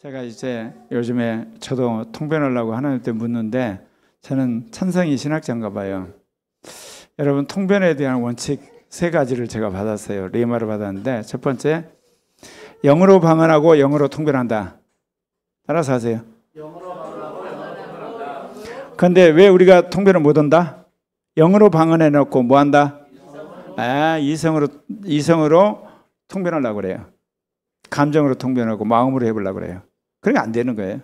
제가 이제 요즘에 저도 통변하려고 하나님한테 묻는데 저는 찬성이 신학자인가 봐요. 여러분, 통변에 대한 원칙 3가지를 제가 받았어요. 레마를 받았는데, 첫 번째, 영으로 방언하고 영으로 통변한다. 따라서 하세요. 그런데 왜 우리가 통변을 못 한다? 영으로 방언해 놓고 뭐 한다? 이성으로 통변하려고 그래요. 감정으로 통변하고 마음으로 해보려고 그래요. 그러니까 안 되는 거예요.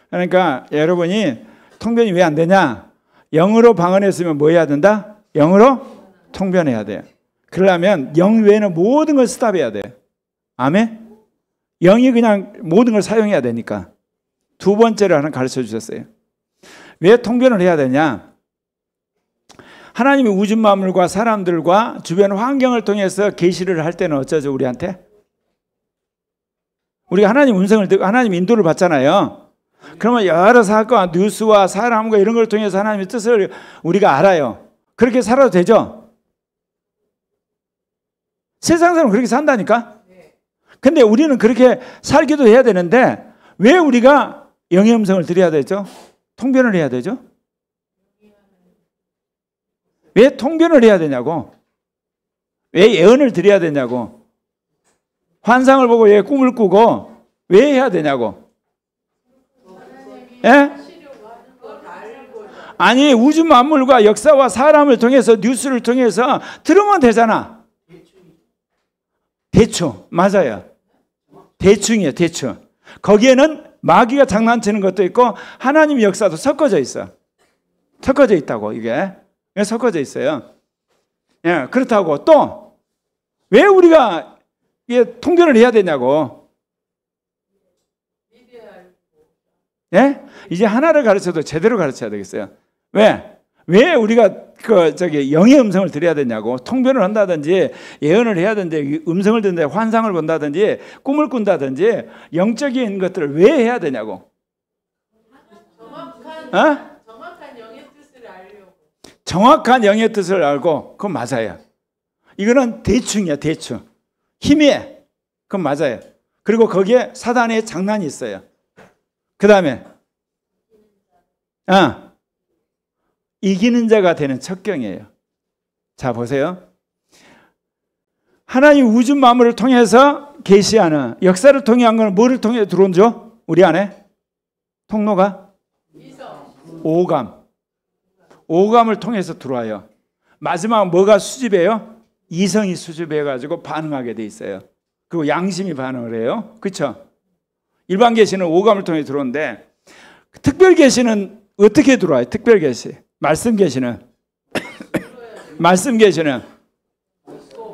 그러니까 여러분이 통변이 왜 안 되냐? 영으로 방언했으면 뭐 해야 된다? 영으로 통변해야 돼요. 그러려면 영 외에는 모든 걸 스탑해야 돼요. 아멘? 영이 그냥 모든 걸 사용해야 되니까. 두 번째로 하나 가르쳐 주셨어요. 왜 통변을 해야 되냐? 하나님이 우주 만물과 사람들과 주변 환경을 통해서 계시를 할 때는 어쩌죠, 우리한테? 우리가 하나님 음성을 듣고 하나님 인도를 받잖아요. 그러면 여러 사건, 뉴스와 사람과 이런 걸 통해서 하나님의 뜻을 우리가 알아요. 그렇게 살아도 되죠? 세상 사람은 그렇게 산다니까? 근데 우리는 그렇게 살기도 해야 되는데 왜 우리가 영의 음성을 드려야 되죠? 통변을 해야 되죠? 왜 통변을 해야 되냐고? 왜 예언을 드려야 되냐고? 환상을 보고 왜 꿈을 꾸고 왜 해야 되냐고? 예? 아니, 우주 만물과 역사와 사람을 통해서 뉴스를 통해서 들으면 되잖아. 대충. 맞아요. 대충이에요. 대충. 거기에는 마귀가 장난치는 것도 있고 하나님의 역사도 섞어져 있어. 섞어져 있다고, 이게. 섞어져 있어요. 예, 그렇다고 또 왜 우리가 이게 통변을 해야 되냐고. 예? 이제 하나를 가르쳐도 제대로 가르쳐야 되겠어요. 왜 우리가 영의 음성을 드려야 되냐고. 통변을 한다든지 예언을 해야 되든지 음성을 듣는데 환상을 본다든지 꿈을 꾼다든지 영적인 것들을 왜 해야 되냐고. 정확한 영의 뜻을 알려고. 정확한 영의 뜻을 알고, 그건 맞아요. 이거는 대충이야, 대충. 희미해. 그건 맞아요. 그리고 거기에 사단의 장난이 있어요. 그 다음에 이기는 자가 되는 척경이에요. 자, 보세요. 하나님 우주 만물을 통해서 계시하는 역사를 통해 한 건 뭐를 통해 들어온죠? 우리 안에 통로가 오감을 통해서 들어와요. 마지막 뭐가 수집해요? 이성이 수집해가지고 반응하게 돼 있어요. 그리고 양심이 반응을 해요. 그렇죠? 일반 계시는 오감을 통해 들어오는데 특별 계시는 어떻게 들어와요? 특별 계시. 말씀 계시는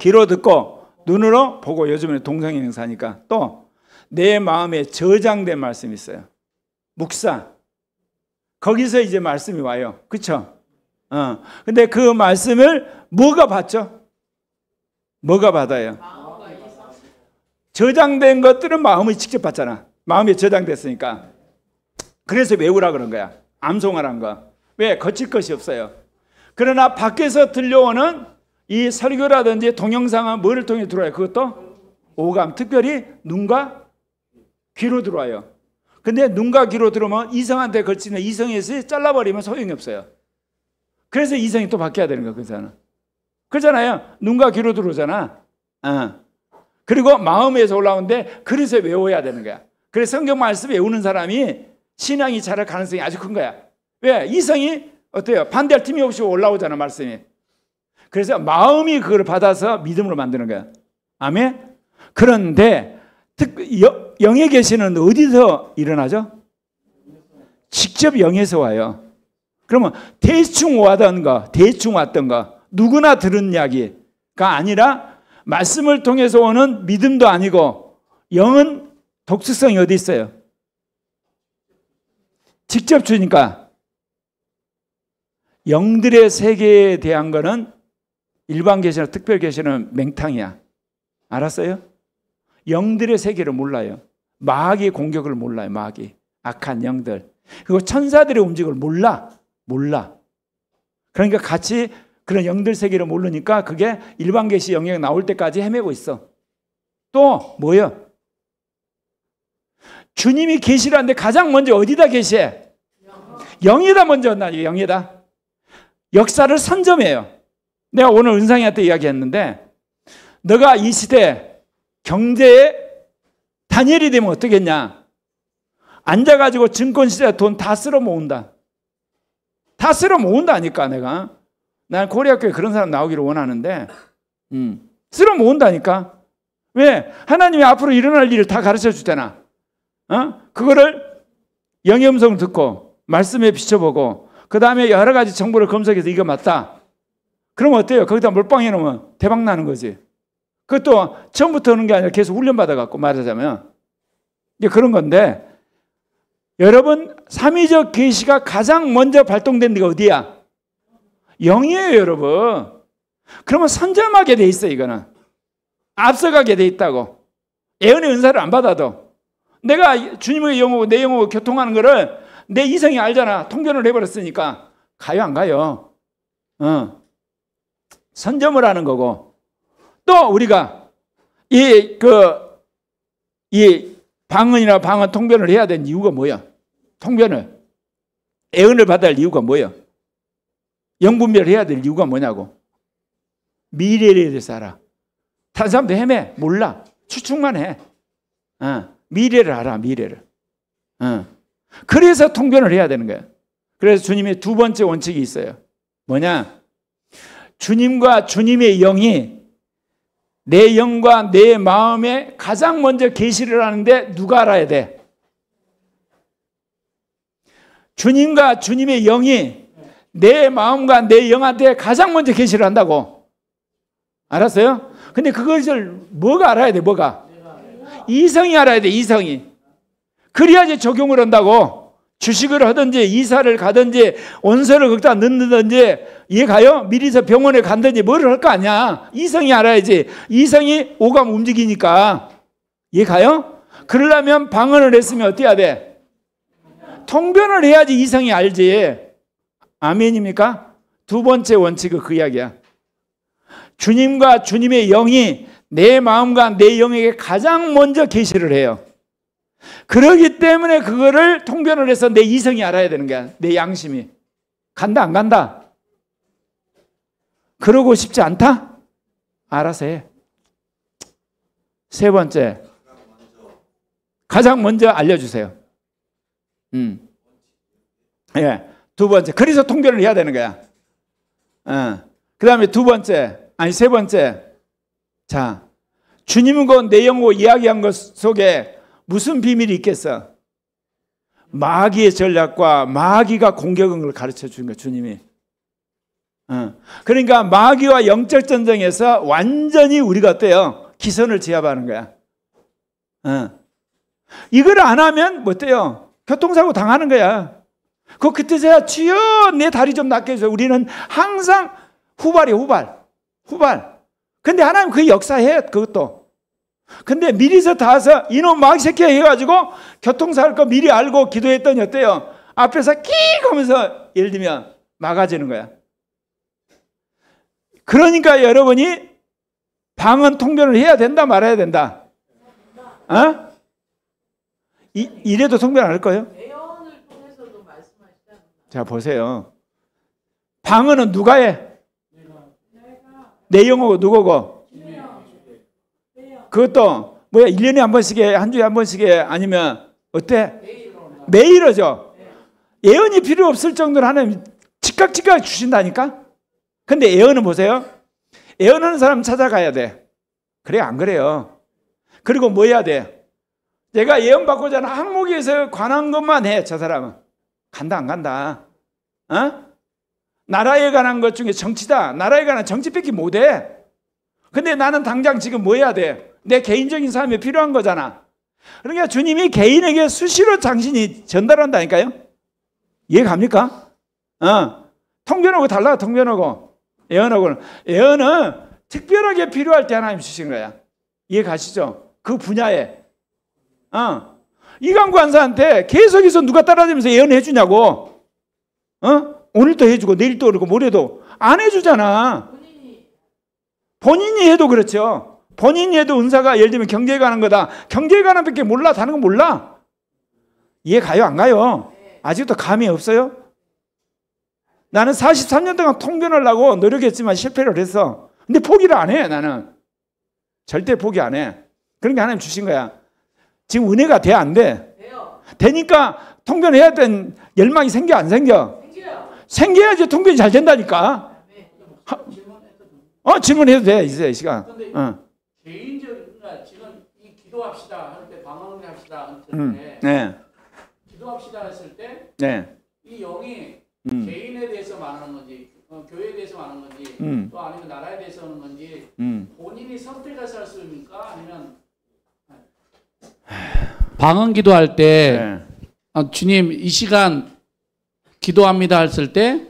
귀로 듣고 눈으로 보고, 요즘에 동성애행사니까. 또 내 마음에 저장된 말씀이 있어요. 묵상. 거기서 이제 말씀이 와요. 그렇죠? 근데 그 말씀을 뭐가 받죠? 뭐가 받아요? 저장된 것들은 마음이 직접 받잖아. 마음에 저장됐으니까. 그래서 외우라 그런 거야. 암송하라는 거. 왜? 거칠 것이 없어요. 그러나 밖에서 들려오는 이 설교라든지 동영상은 뭐를 통해 들어와요? 그것도 오감, 특별히 눈과 귀로 들어와요. 근데 눈과 귀로 들어오면 이성한테 걸치는 이성에서 잘라버리면 소용이 없어요. 그래서 이성이 또 바뀌어야 되는 거예요. 그렇잖아요. 눈과 귀로 들어오잖아. 그리고 마음에서 올라오는데 그래서 외워야 되는 거야. 그래서 성경 말씀 외우는 사람이 신앙이 자랄 가능성이 아주 큰 거야. 왜? 이성이 어때요? 반대할 틈이 없이 올라오잖아, 말씀이. 그래서 마음이 그걸 받아서 믿음으로 만드는 거야. 아멘? 그런데 영의 계시는 어디서 일어나죠? 직접 영에서 와요. 그러면 대충 왔던 거, 누구나 들은 이야기가 아니라 말씀을 통해서 오는 믿음도 아니고, 영은 독특성이 어디 있어요? 직접 주니까. 영들의 세계에 대한 거는 일반 계시나 특별 계시는 맹탕이야. 알았어요? 영들의 세계를 몰라요. 마귀의 공격을 몰라요. 마귀, 악한 영들. 그리고 천사들의 움직임을 몰라. 그러니까 같이 그런 영들 세계를 모르니까 그게 일반 계시 영역이 나올 때까지 헤매고 있어. 또 뭐예요? 주님이 계시를 하는데 가장 먼저 어디다 계시해? 영에다 먼저 한다니까. 영에다. 역사를 선점해요. 내가 오늘 은상이한테 이야기했는데 너가 이 시대 경제에 다니엘이 되면 어떻겠냐? 앉아가지고 증권시장에 돈 다 쓸어 모은다. 다 쓸어 모은다니까. 내가 난 고려학교에 그런 사람 나오기를 원하는데 쓸어 모은다니까. 왜? 하나님이 앞으로 일어날 일을 다 가르쳐 주잖아. 그거를 영의 음성을 듣고 말씀에 비춰보고 그 다음에 여러 가지 정보를 검색해서 이거 맞다. 그러면 어때요? 거기다 몰빵해 놓으면 대박 나는 거지. 그것도 처음부터 오는 게 아니라 계속 훈련받아갖고 말하자면 이제 그런 건데, 여러분 삼위적 계시가 가장 먼저 발동된 데가 어디야? 영이에요, 여러분. 그러면 선점하게 돼 있어. 이거는 앞서가게 돼 있다고. 예언의 은사를 안 받아도 내가 주님의 영하고 내 영하고 교통하는 거를 내 이성이 알잖아. 통변을 해버렸으니까 가요 안 가요? 선점을 하는 거고, 또 우리가 이 방언이나 방언 통변을 해야 되는 이유가 뭐야? 통변을 예언을 받아야 할 이유가 뭐야? 영분별을 해야 될 이유가 뭐냐고. 미래에 대해서 알아. 다른 사람도 헤매 몰라. 추측만 해. 미래를 알아. 미래를. 그래서 통변을 해야 되는 거야. 그래서 주님의 두 번째 원칙이 있어요. 뭐냐? 주님과 주님의 영이 내 영과 내 마음에 가장 먼저 계시를 하는데 누가 알아야 돼? 주님과 주님의 영이 내 마음과 내 영한테 가장 먼저 계시를 한다고. 알았어요? 근데 그것을 뭐가 알아야 돼? 뭐가? 이성이 알아야 돼. 이성이. 그래야지 적용을 한다고. 주식을 하든지 이사를 가든지 원서를 거기다 넣는든지, 이해 가요? 미리서 병원에 간든지 뭐를 할 거 아니야. 이성이 알아야지. 이성이 오감 움직이니까. 이해 가요? 그러려면 방언을 했으면 어떻게 해야 돼? 통변을 해야지 이성이 알지. 아멘입니까? 두 번째 원칙은 그 이야기야. 주님과 주님의 영이 내 마음과 내 영에게 가장 먼저 계시를 해요. 그러기 때문에 그거를 통변을 해서 내 이성이 알아야 되는 거야. 내 양심이. 간다 안 간다? 그러고 싶지 않다? 알아서 해. 세 번째, 가장 먼저 알려주세요. 예, 두 번째, 그래서 통변을 해야 되는 거야. 그 다음에 세 번째, 자, 주님과 내 영으로 이야기한 것 속에 무슨 비밀이 있겠어? 마귀의 전략과 마귀가 공격한 걸 가르쳐 주는 거야, 주님이. 그러니까 마귀와 영적 전쟁에서 완전히 우리가 어때요? 기선을 제압하는 거야. 이걸 안 하면 뭐 어때요? 교통사고 당하는 거야. 그때서야 주여 내 다리 좀 낫게 해줘. 우리는 항상 후발이야, 후발. 근데 하나님 그 역사해, 그것도. 근데 미리서 다 와서 이놈 마귀 새끼야 해가지고 교통사고 할 거 미리 알고 기도했더니 어때요? 앞에서 킥 하면서 예를 들면 막아지는 거야. 그러니까 여러분이 방언 통변을 해야 된다 말아야 된다? 이래도 통변 안 할 거예요? 예언을 통해서도 말씀하시잖아요. 자 보세요. 방언은 누가 해? 내 영어고 누구고? 그것도 뭐야 1년에 한 번씩 해? 한 주에 한 번씩 해? 아니면 어때? 매일 하죠. 예언이 필요 없을 정도로 하나님 즉각 주신다니까? 근데 예언은 보세요. 예언하는 사람 찾아가야 돼. 그래 안 그래요? 그리고 뭐 해야 돼? 내가 예언 받고자 하는 항목에서 관한 것만 해. 저 사람은 간다 안 간다? 나라에 관한 것 중에 정치다. 나라에 관한 정치밖에 못해. 근데 나는 당장 지금 뭐 해야 돼? 내 개인적인 삶에 필요한 거잖아. 그러니까 주님이 개인에게 수시로 당신이 전달한다니까요. 이해 갑니까? 통변하고 달라. 통변하고 예언은 특별하게 필요할 때 하나님 주신 거야. 이해 가시죠? 그 분야에. 이강구 한사한테 계속해서 누가 따라다니면서 예언해 주냐고. 오늘도 해주고 내일도 그러고 모레도 안 해주잖아. 본인이 해도 그렇죠. 본인이 해도 은사가 예를 들면 경제에 관한 거다. 경제에 관한 밖에 몰라. 다른 건 몰라. 이해 가요? 안 가요? 아직도 감이 없어요? 나는 43년 동안 통변하려고 노력했지만 실패를 했어. 근데 포기를 안 해, 나는. 절대 포기 안 해. 그런 게 하나님 주신 거야. 지금 은혜가 돼, 안 돼? 돼요. 되니까 통변해야 되는 열망이 생겨, 안 생겨? 생겨요. 생겨야지 통변이 잘 된다니까. 질문해도 돼, 이제 이 시간. 개인적인, 지금 이 기도합시다 할 때, 방언을 합시다 할 때, 네. 기도합시다 했을 때, 네. 이 영이 개인에 대해서 말하는 건지, 교회에 대해서 말하는 건지, 또 아니면 나라에 대해서 하는 건지, 본인이 선택해서 할 수 있습니까? 아니면 방언 기도할 때 주님 이 시간 기도합니다 했을 때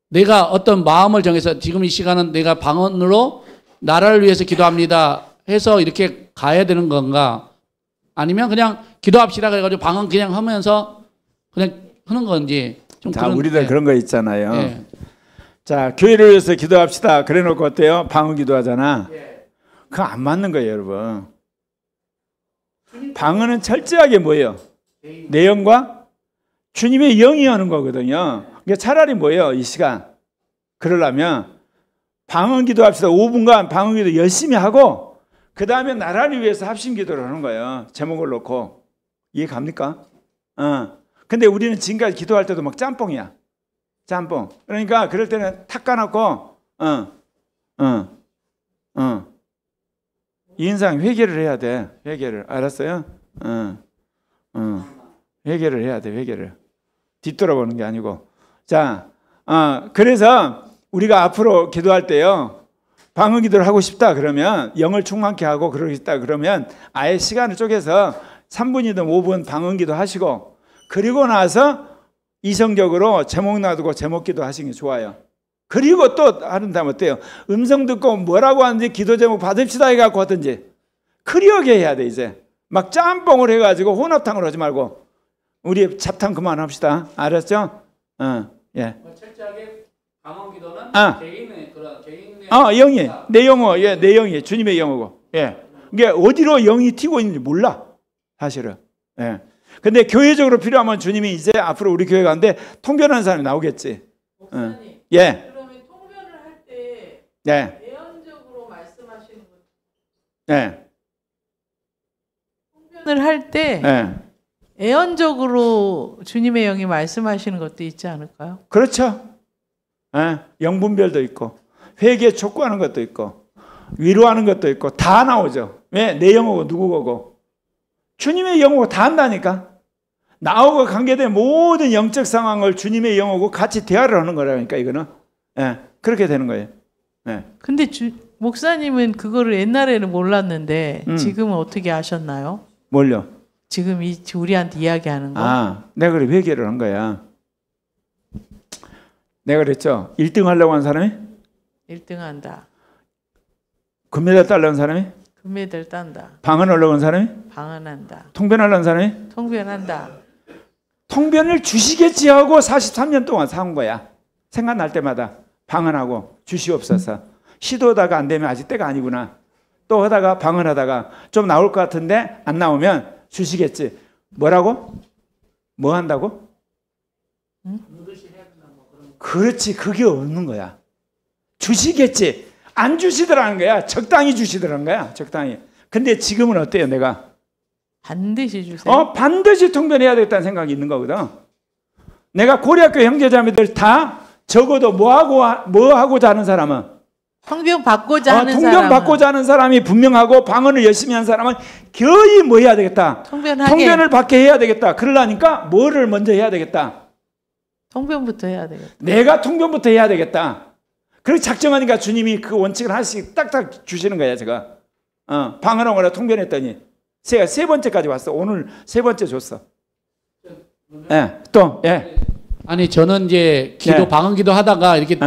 내가 어떤 마음을 정해서 지금 이 시간은 내가 방언으로 나라를 위해서 기도합니다 해서 이렇게 가야 되는 건가? 아니면 그냥 기도합시다 그래가지고 방언 그냥 하면서 그냥 하는 건지. 좀 자, 그런, 우리들 네. 그런 거 있잖아요. 네. 자, 교회를 위해서 기도합시다. 그래 놓고 어때요? 방언 기도하잖아. 예. 그거 안 맞는 거예요, 여러분. 방언은 철저하게 뭐예요? 내용과 주님의 영이 하는 거거든요. 그러니까 차라리 뭐예요? 이 시간 그러려면 방언 기도합시다. 5분간 방언 기도 열심히 하고 그 다음에 나라를 위해서 합심 기도를 하는 거예요. 제목을 놓고. 이해 갑니까? 근데 우리는 지금까지 기도할 때도 막 짬뽕이야. 짬뽕. 그러니까 그럴 때는 탁 까놓고 이 인상 회개를 해야 돼. 회개를. 알았어요? 회개를 해야 돼. 회개를. 뒤돌아보는 게 아니고. 자, 그래서 우리가 앞으로 기도할 때요. 방언 기도를 하고 싶다 그러면 영을 충만케 하고 그러고 싶다 그러면 아예 시간을 쪼개서 3분이든 5분 방언 기도 하시고 그리고 나서 이성적으로 제목 놔두고 제목 기도 하시는 게 좋아요. 그리고 또 하른다면 어때요? 음성 듣고 뭐라고 하는지 기도 제목 받읍시다 해갖고 하든지 크리어게 해야 돼. 이제 막 짬뽕을 해가지고 혼합탕으로 하지 말고 우리 잡탕 그만합시다. 알았죠? 예. 철저하게 방언 기도는 개인의 그런 개인의 영이 내 영어, 예, 내 영이 주님의 영어고, 예. 이게 어디로 영이 튀고 있는지 몰라 사실은. 예. 근데 교회적으로 필요하면 주님이 이제 앞으로 우리 교회 가는데 통변하는 사람이 나오겠지. 목사님. 예. 그러면 통변을 할 때 예. 예언적으로 말씀하시는 것. 예. 통변을 할 때 예. 예언적으로 주님의 영이 말씀하시는 것도 있지 않을까요? 그렇죠. 예. 영분별도 있고 회개 촉구하는 것도 있고 위로하는 것도 있고 다 나오죠. 왜? 내 영어고 누구 거고 주님의 영어고 다 한다니까. 나하고 관계된 모든 영적 상황을 주님의 영어고 같이 대화를 하는 거라니까 이거는. 예. 그렇게 되는 거예요. 예. 근데 목사님은 그거를 옛날에는 몰랐는데 지금은 어떻게 아셨나요? 뭘요? 지금 우리한테 이야기하는 거. 내가 그래 회개를 한 거야. 내가 그랬죠. 1등 하려고 한 사람이 1등 한다. 금메달 따려는 사람이 금메달 딴다. 방언하려고 한 사람이 방언한다. 통변하려는 사람이 통변한다. 통변을 주시겠지 하고 43년 동안 사온 거야. 생각날 때마다 방언하고 주시옵소서. 시도하다가 안 되면 아직 때가 아니구나. 또 하다가 방언하다가 좀 나올 것 같은데 안 나오면 주시겠지. 뭐라고? 뭐 한다고? 그렇지. 그게 없는 거야. 주시겠지. 안 주시더라는 거야. 적당히 주시더라는 거야. 적당히. 근데 지금은 어때요? 내가 반드시 주세요. 반드시 통변해야 되겠다는 생각이 있는 거거든. 내가 고려학교 형제자매들 다 적어도 뭐 하고자 하는 사람은 통변 받고자 하는 통변 사람은 받고자 하는 사람이 분명하고 방언을 열심히 하는 사람은 거의 뭐 해야 되겠다. 통변을 받게 해야 되겠다. 그러려니까 뭐를 먼저 해야 되겠다. 통변부터 해야 되겠다. 내가 통변부터 해야 되겠다. 그렇게 작정하니까 주님이 그 원칙을 하나씩 딱딱 주시는 거야. 제가 방언하거나 통변했더니 제가 3번째까지 왔어. 오늘 3번째 줬어. 예, 또 예. 아니 저는 이제 기도 방언 기도 하다가 이렇게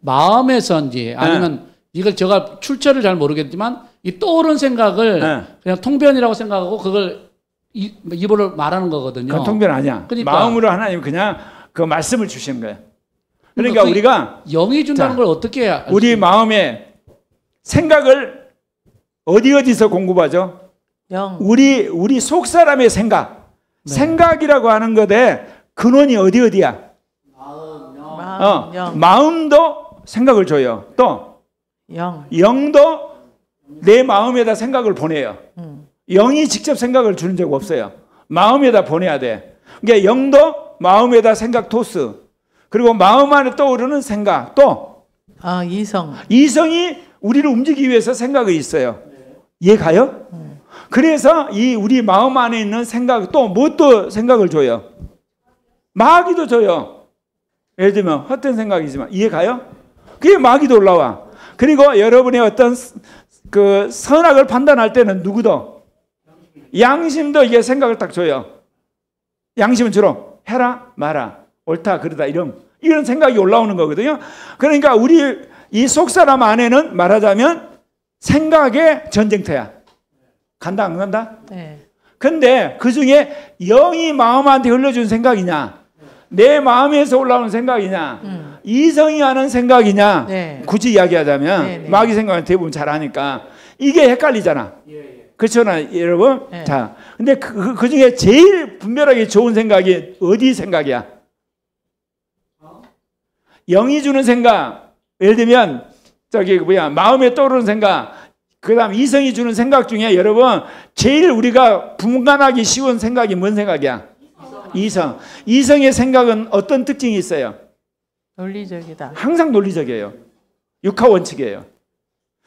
마음에서인지 아니면 이걸 제가 출처를 잘 모르겠지만 이 떠오른 생각을 그냥 통변이라고 생각하고 그걸 입으로 말하는 거거든요. 그건 통변 아니야. 그러니까. 마음으로 하나님 그냥 그 말씀을 주시는 거야. 그러니까 그 우리가 영이 준다는 걸 어떻게 해야 우리 마음의 생각을 어디서 공급하죠? 영. 우리 속 사람의 생각. 생각이라고 하는 것에 근원이 어디야? 마음도 생각을 줘요. 또 영도 내 마음에다 생각을 보내요. 영이 직접 생각을 주는 적 없어요. 마음에다 보내야 돼. 그러니까 영도 마음에다 생각 토스. 그리고 마음 안에 떠오르는 생각. 또 이성이 우리를 움직이기 위해서 생각이 있어요. 이해 가요? 그래서 이 우리 마음 안에 있는 생각 또 무엇도 생각을 줘요. 마귀도 줘요. 예를 들면 헛된 생각이지만 이해 가요? 그게 마귀도 올라와. 그리고 여러분의 어떤 그 선악을 판단할 때는 누구도 양심도 이게 생각을 딱 줘요. 양심은 주로 해라 마라 옳다 그러다 이런 생각이 올라오는 거거든요. 그러니까 우리 이 속사람 안에는 말하자면 생각의 전쟁터야. 간다 안 간다? 네. 근데 그 중에 영이 마음한테 흘러준 생각이냐, 내 마음에서 올라오는 생각이냐, 이성이 하는 생각이냐, 네. 굳이 이야기하자면 네. 마귀 생각은 대부분 잘 하니까 이게 헷갈리잖아. 그렇죠, 여러분? 네. 자, 근데 그 중에 제일 분별하기 좋은 생각이 어디 생각이야? 영이 주는 생각, 예를 들면 마음에 떠오르는 생각, 그 다음 이성이 주는 생각 중에 여러분 제일 우리가 분간하기 쉬운 생각이 뭔 생각이야? 이성. 이성의 생각은 어떤 특징이 있어요? 논리적이다. 항상 논리적이에요. 육하 원칙이에요.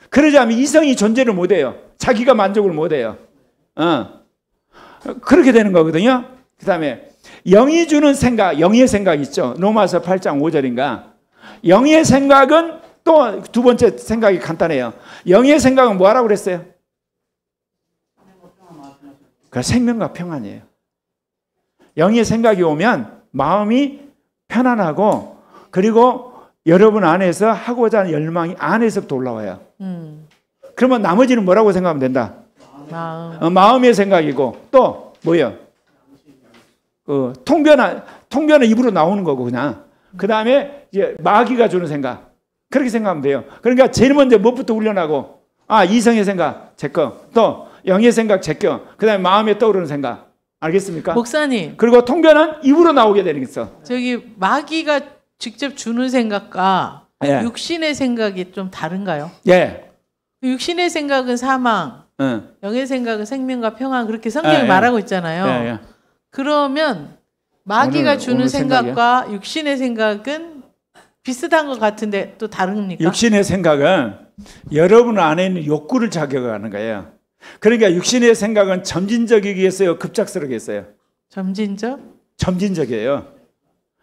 그러지 않으면 이성이 존재를 못해요. 자기가 만족을 못해요. 그렇게 되는 거거든요. 그 다음에 영이 주는 생각, 영의 생각 있죠. 로마서 8장 5절인가. 영의 생각은 또 두 번째 생각이 간단해요. 영의 생각은 뭐라고 그랬어요? 그 생명과 평안이에요. 영의 생각이 오면 마음이 편안하고 그리고 여러분 안에서 하고자 하는 열망이 안에서부터 올라와요. 그러면 나머지는 뭐라고 생각하면 된다? 마음의 생각이고 또 뭐예요? 통변은 입으로 나오는 거고 그냥. 그 다음에 이제 마귀가 주는 생각. 그렇게 생각하면 돼요. 그러니까 제일 먼저 무엇부터 훈련하고 이성의 생각 제거, 또 영의 생각 제거, 그 다음에 마음에 떠오르는 생각. 알겠습니까? 목사님. 그리고 통변은 입으로 나오게 되겠어. 저기 마귀가 직접 주는 생각과 예. 육신의 생각이 좀 다른가요? 예. 육신의 생각은 사망, 영의 생각은 생명과 평안 그렇게 성경이 말하고 있잖아요. 그러면 마귀가 주는 생각과 육신의 생각은 비슷한 것 같은데 또 다릅니까? 육신의 생각은 여러분 안에 있는 욕구를 자극하는 거예요. 그러니까 육신의 생각은 점진적이겠어요? 급작스럽겠어요? 점진적이에요.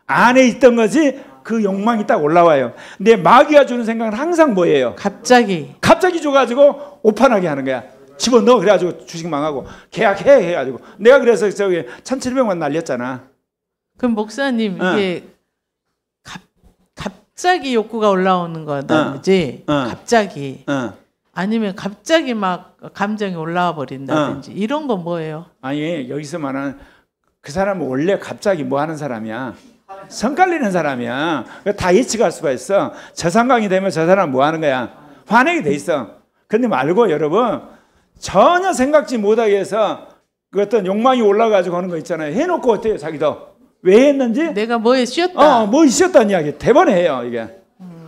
안에 있던 것이 그 욕망이 딱 올라와요. 근데 마귀가 주는 생각은 항상 뭐예요? 갑자기 줘가지고 오판하게 하는 거야. 집어넣어 그래가지고 주식 망하고 계약해 해가지고 내가 그래서 저기 1,700만 날렸잖아. 그럼 목사님 이게 갑자기 욕구가 올라오는 거든지 갑자기 아니면 갑자기 막 감정이 올라와 버린다든지 이런 건 뭐예요? 아니 여기서 말하는 그 사람은 원래 갑자기 뭐 하는 사람이야? 성 깔리는 사람이야. 다 예측할 수가 있어. 저 상황이 되면 저 사람 뭐 하는 거야? 화내게 돼 있어. 근데 말고 여러분 전혀 생각지 못하게 해서 그 어떤 욕망이 올라가지고 하는 거 있잖아요. 해놓고 어때요 자기도? 왜 했는지? 내가 뭐에 씌었다. 뭐 씌었다는 이야기 대번에 해요 이게.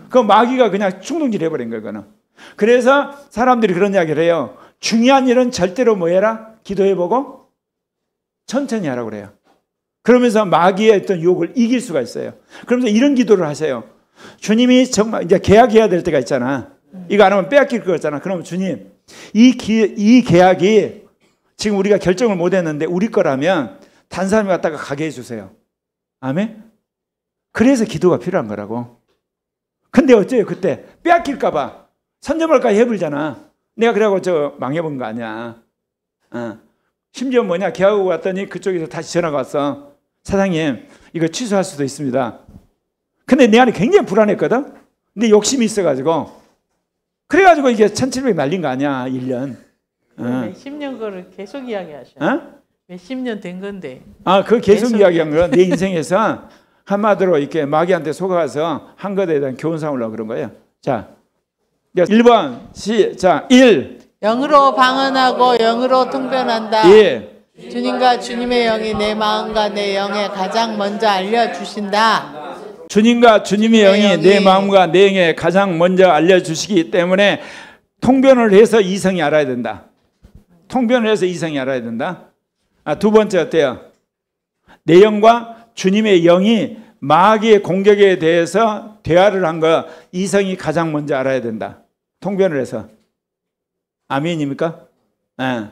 그 마귀가 그냥 충동질 해버린 거예요 그거는. 그래서 사람들이 그런 이야기를 해요. 중요한 일은 절대로 뭐 해라? 기도해보고 천천히 하라고 그래요. 그러면서 마귀의 어떤 유혹을 이길 수가 있어요. 그러면서 이런 기도를 하세요. 주님이 정말 이제 계약해야 될 때가 있잖아. 이거 안 하면 빼앗길 거잖아. 그러면 주님 이 계약이 지금 우리가 결정을 못 했는데 우리 거라면 다른 사람이 갖다가 가게 해주세요. 아멘? 그래서 기도가 필요한 거라고. 근데 어째요 그때 빼앗길까 봐 선점할까 해불잖아. 내가 그래갖고 저 망해본 거 아니야. 심지어 뭐냐 계약하고 왔더니 그쪽에서 다시 전화가 왔어. 사장님 이거 취소할 수도 있습니다. 근데 내 안에 굉장히 불안했거든. 근데 욕심이 있어가지고 그래가지고 이게 1,700 날린 거 아니야 1년. 몇십 년 거를 계속 이야기하셔. 몇십 년 된 건데. 그 계속 이야기한 건 내 인생에서 한마디로 이렇게 마귀한테 속아서 한 것에 대한 교훈 삼으려고 그런 거예요. 자, 1번 시작 1. 영으로 방언하고 영으로 통변한다. 2. 주님과 주님의 영이 내 마음과 내 영에 가장 먼저 알려주신다. 주님과 주님의 영이 내 마음과 내 영에 가장 먼저 알려주시기 때문에 통변을 해서 이성이 알아야 된다. 통변을 해서 이성이 알아야 된다. 두 번째 어때요? 내 영과 주님의 영이 마귀의 공격에 대해서 대화를 한 거 이성이 가장 먼저 알아야 된다. 통변을 해서. 아멘입니까? 네.